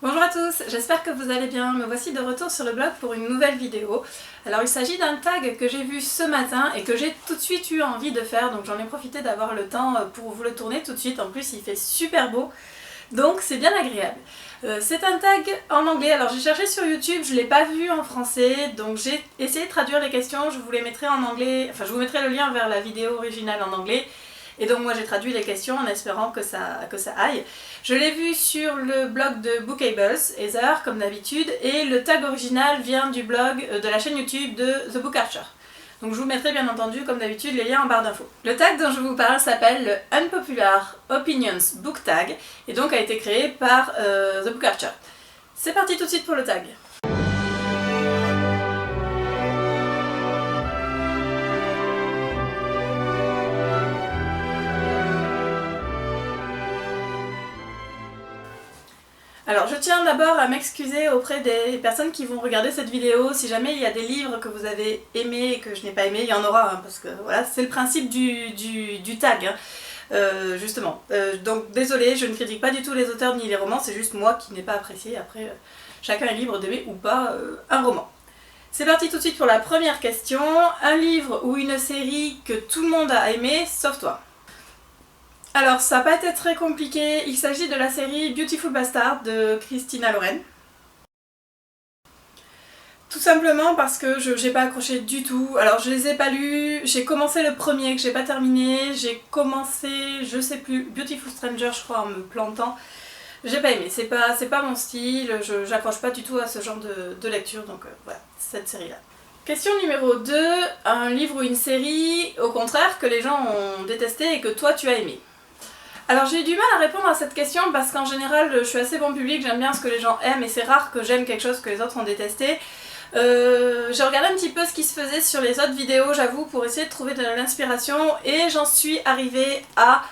Bonjour à tous, j'espère que vous allez bien. Me voici de retour sur le blog pour une nouvelle vidéo. Alors il s'agit d'un tag que j'ai vu ce matin et que j'ai tout de suite eu envie de faire, donc j'en ai profité d'avoir le temps pour vous le tourner tout de suite. En plus il fait super beau, donc c'est bien agréable. C'est un tag en anglais, alors j'ai cherché sur YouTube, je ne l'ai pas vu en français, donc j'ai essayé de traduire les questions, je vous les mettrai en anglais, enfin je vous mettrai le lien vers la vidéo originale en anglais. Et donc moi j'ai traduit les questions en espérant que ça aille. Je l'ai vu sur le blog de Bookables, Heather, comme d'habitude, et le tag original vient du blog de la chaîne YouTube de The Book Archer. Donc je vous mettrai bien entendu, comme d'habitude, les liens en barre d'infos. Le tag dont je vous parle s'appelle le Unpopular Opinions Book Tag, et donc a été créé par The Book Archer. C'est parti tout de suite pour le tag. Alors je tiens d'abord à m'excuser auprès des personnes qui vont regarder cette vidéo. Si jamais il y a des livres que vous avez aimés et que je n'ai pas aimé, il y en aura, parce que voilà, c'est le principe du tag, justement. Donc désolée, je ne critique pas du tout les auteurs ni les romans, c'est juste moi qui n'ai pas apprécié. Après, chacun est libre d'aimer ou pas un roman. C'est parti tout de suite pour la première question. Un livre ou une série que tout le monde a aimé, sauf toi. Alors ça n'a pas été très compliqué, il s'agit de la série Beautiful Bastard de Christina Lauren. Tout simplement parce que je n'ai pas accroché du tout. Alors je les ai pas lus, j'ai commencé le premier que j'ai pas terminé, j'ai commencé, je sais plus, Beautiful Stranger je crois en me plantant. J'ai pas aimé, c'est pas mon style, j'accroche pas du tout à ce genre de lecture, donc voilà, cette série-là. Question numéro 2, un livre ou une série, au contraire, que les gens ont détesté et que toi tu as aimé. Alors j'ai eu du mal à répondre à cette question parce qu'en général je suis assez bon public, j'aime bien ce que les gens aiment et c'est rare que j'aime quelque chose que les autres ont détesté. J'ai regardé un petit peu ce qui se faisait sur les autres vidéos, j'avoue, pour essayer de trouver de l'inspiration et j'en suis arrivée à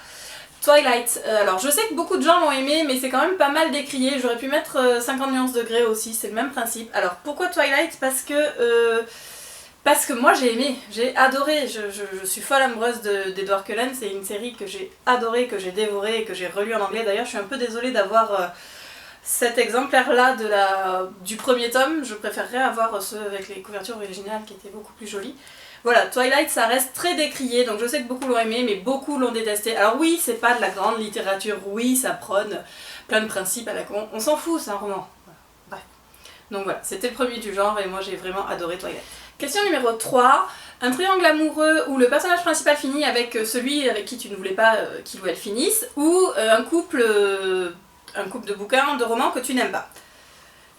Twilight. Alors je sais que beaucoup de gens l'ont aimé mais c'est quand même pas mal décrié, j'aurais pu mettre 50 nuances degrés aussi, c'est le même principe. Alors pourquoi Twilight? Parce que moi j'ai aimé, j'ai adoré, je suis folle amoureuse d'Edward Cullen, c'est une série que j'ai adorée, que j'ai dévorée et que j'ai relue en anglais. D'ailleurs je suis un peu désolée d'avoir cet exemplaire-là du premier tome, je préférerais avoir ceux avec les couvertures originales qui étaient beaucoup plus jolies. Voilà, Twilight ça reste très décrié, donc je sais que beaucoup l'ont aimé, mais beaucoup l'ont détesté. Alors oui, c'est pas de la grande littérature, oui, ça prône plein de principes à la con, on s'en fout, c'est un roman. Bref. Donc voilà, c'était le premier du genre et moi j'ai vraiment adoré Twilight. Question numéro 3, un triangle amoureux où le personnage principal finit avec celui avec qui tu ne voulais pas qu'il ou elle finisse, ou un couple de bouquins, de romans que tu n'aimes pas.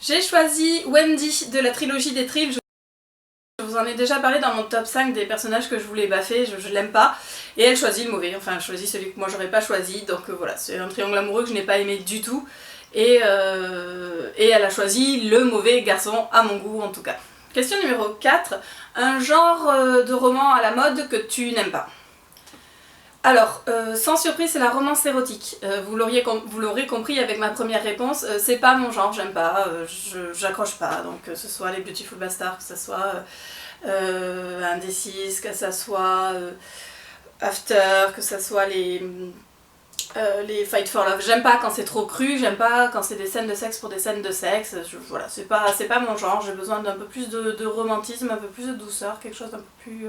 J'ai choisi Wendy de la trilogie des Thrill. Je vous en ai déjà parlé dans mon top 5 des personnages que je voulais baffer, je l'aime pas. Et elle choisit le mauvais, enfin elle choisit celui que moi j'aurais pas choisi, donc voilà, c'est un triangle amoureux que je n'ai pas aimé du tout. Et elle a choisi le mauvais garçon, à mon goût en tout cas. Question numéro 4, un genre de roman à la mode que tu n'aimes pas. Alors, sans surprise, c'est la romance érotique. Vous l'aurez compris avec ma première réponse, c'est pas mon genre, j'aime pas, j'accroche pas. Donc que ce soit les Beautiful Bastards, que ce soit Indécise, que ce soit After, que ce soit les Fight for Love. J'aime pas quand c'est trop cru, j'aime pas quand c'est des scènes de sexe pour des scènes de sexe. Voilà, c'est pas mon genre, j'ai besoin d'un peu plus de romantisme, un peu plus de douceur, quelque chose d'un peu plus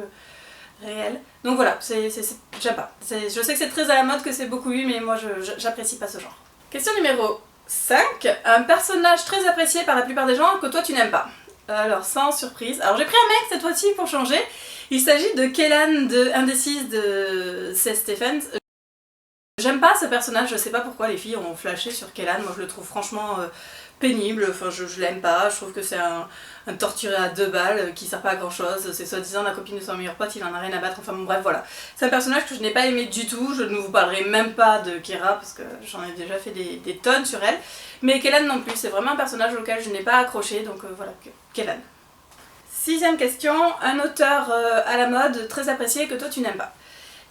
réel. Donc voilà, j'aime pas. Je sais que c'est très à la mode, que c'est beaucoup lu, mais moi j'apprécie pas ce genre. Question numéro 5, un personnage très apprécié par la plupart des gens que toi tu n'aimes pas. Alors sans surprise, alors j'ai pris un mec cette fois-ci pour changer. Il s'agit de Kellan de Indécise de Seth Stephens. J'aime pas ce personnage, je sais pas pourquoi les filles ont flashé sur Kellan, moi je le trouve franchement pénible, enfin je l'aime pas, je trouve que c'est un torturé à 2 balles qui sert pas à grand chose, c'est soi-disant la copine de son meilleur pote, il en a rien à battre, enfin bon bref voilà. C'est un personnage que je n'ai pas aimé du tout, je ne vous parlerai même pas de Kira parce que j'en ai déjà fait des tonnes sur elle, mais Kellan non plus, c'est vraiment un personnage auquel je n'ai pas accroché, donc voilà, Kellan. 6ème question, un auteur à la mode très apprécié que toi tu n'aimes pas.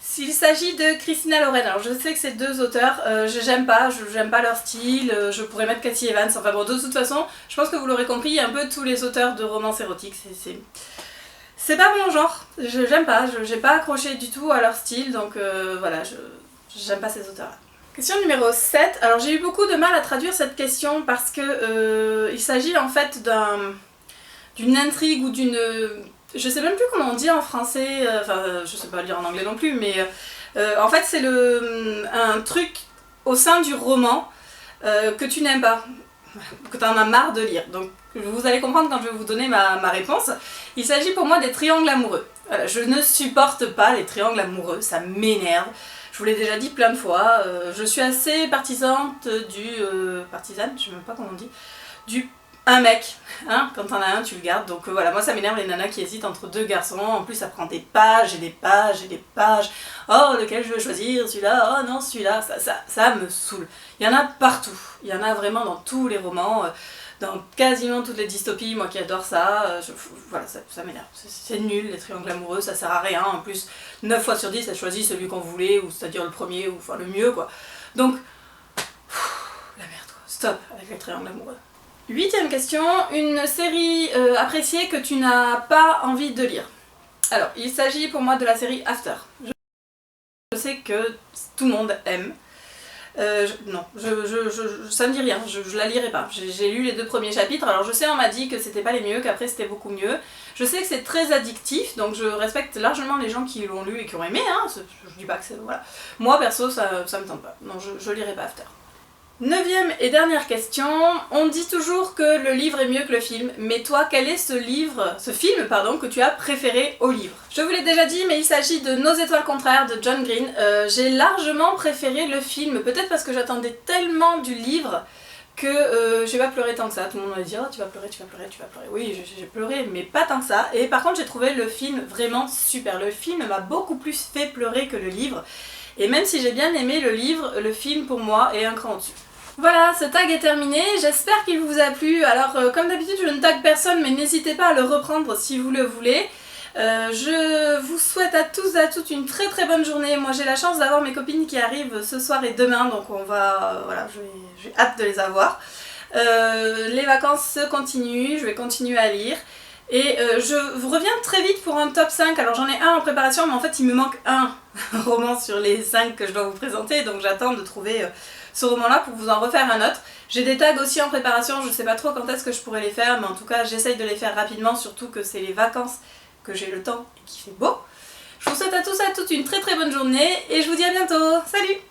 S'il s'agit de Christina Lauren, alors je sais que c'est 2 auteurs, j'aime pas leur style, je pourrais mettre Cathy Evans, enfin bon de toute façon, je pense que vous l'aurez compris, il y a un peu tous les auteurs de romances érotiques, c'est pas mon genre, j'aime pas, j'ai pas accroché du tout à leur style, donc voilà, j'aime pas ces auteurs-là. Question numéro 7. Alors j'ai eu beaucoup de mal à traduire cette question parce que il s'agit en fait d'une intrigue ou d'une... Je sais même plus comment on dit en français, enfin je sais pas lire en anglais non plus, mais en fait c'est un truc au sein du roman que tu n'aimes pas, que tu en as marre de lire. Donc vous allez comprendre quand je vais vous donner ma réponse. Il s'agit pour moi des triangles amoureux. Voilà, je ne supporte pas les triangles amoureux, ça m'énerve. Je vous l'ai déjà dit plein de fois, je suis assez partisane du... partisane, je sais même pas comment on dit, du... un mec, hein, quand t'en as un tu le gardes, donc voilà, moi ça m'énerve les nanas qui hésitent entre deux garçons, en plus ça prend des pages et des pages et des pages, oh lequel je veux choisir, celui-là, oh non celui-là, ça me saoule. Il y en a partout, il y en a vraiment dans tous les romans, dans quasiment toutes les dystopies, moi qui adore ça, voilà, ça m'énerve, c'est nul les triangles amoureux, ça sert à rien, en plus 9 fois sur 10 elle choisit celui qu'on voulait, ou c'est-à-dire le premier, ou enfin le mieux quoi, donc la merde quoi, stop avec les triangles amoureux. 8e question, une série appréciée que tu n'as pas envie de lire. Alors, il s'agit pour moi de la série After. Je sais que tout le monde aime. Non, ça me dit rien, je la lirai pas. J'ai lu les 2 premiers chapitres, alors je sais on m'a dit que c'était pas les mieux, qu'après c'était beaucoup mieux. Je sais que c'est très addictif, donc je respecte largement les gens qui l'ont lu et qui ont aimé, hein. Je dis pas que c'est... voilà. Moi perso ça me tente pas, non je lirai pas After. 9e et dernière question, on dit toujours que le livre est mieux que le film, mais toi quel est ce film que tu as préféré au livre? Je vous l'ai déjà dit, mais il s'agit de Nos étoiles contraires de John Green. J'ai largement préféré le film, peut-être parce que j'attendais tellement du livre que j'ai pas pleuré tant que ça. Tout le monde m'a dit oh tu vas pleurer, tu vas pleurer, tu vas pleurer. Oui j'ai pleuré mais pas tant que ça, et par contre j'ai trouvé le film vraiment super. Le film m'a beaucoup plus fait pleurer que le livre, et même si j'ai bien aimé le livre, le film pour moi est un cran au-dessus. Voilà, ce tag est terminé, j'espère qu'il vous a plu. Alors comme d'habitude je ne tag personne, mais n'hésitez pas à le reprendre si vous le voulez. Je vous souhaite à tous et à toutes une très très bonne journée. Moi j'ai la chance d'avoir mes copines qui arrivent ce soir et demain, donc on va... voilà, j'ai hâte de les avoir. Les vacances se continuent, je vais continuer à lire. Et je vous reviens très vite pour un top 5, alors j'en ai un en préparation, mais en fait il me manque un roman sur les 5 que je dois vous présenter, donc j'attends de trouver ce roman-là pour vous en refaire un autre. J'ai des tags aussi en préparation, je sais pas trop quand est-ce que je pourrais les faire, mais en tout cas j'essaye de les faire rapidement, surtout que c'est les vacances que j'ai le temps et qu'il fait beau. Je vous souhaite à tous et à toutes une très très bonne journée, et je vous dis à bientôt, salut!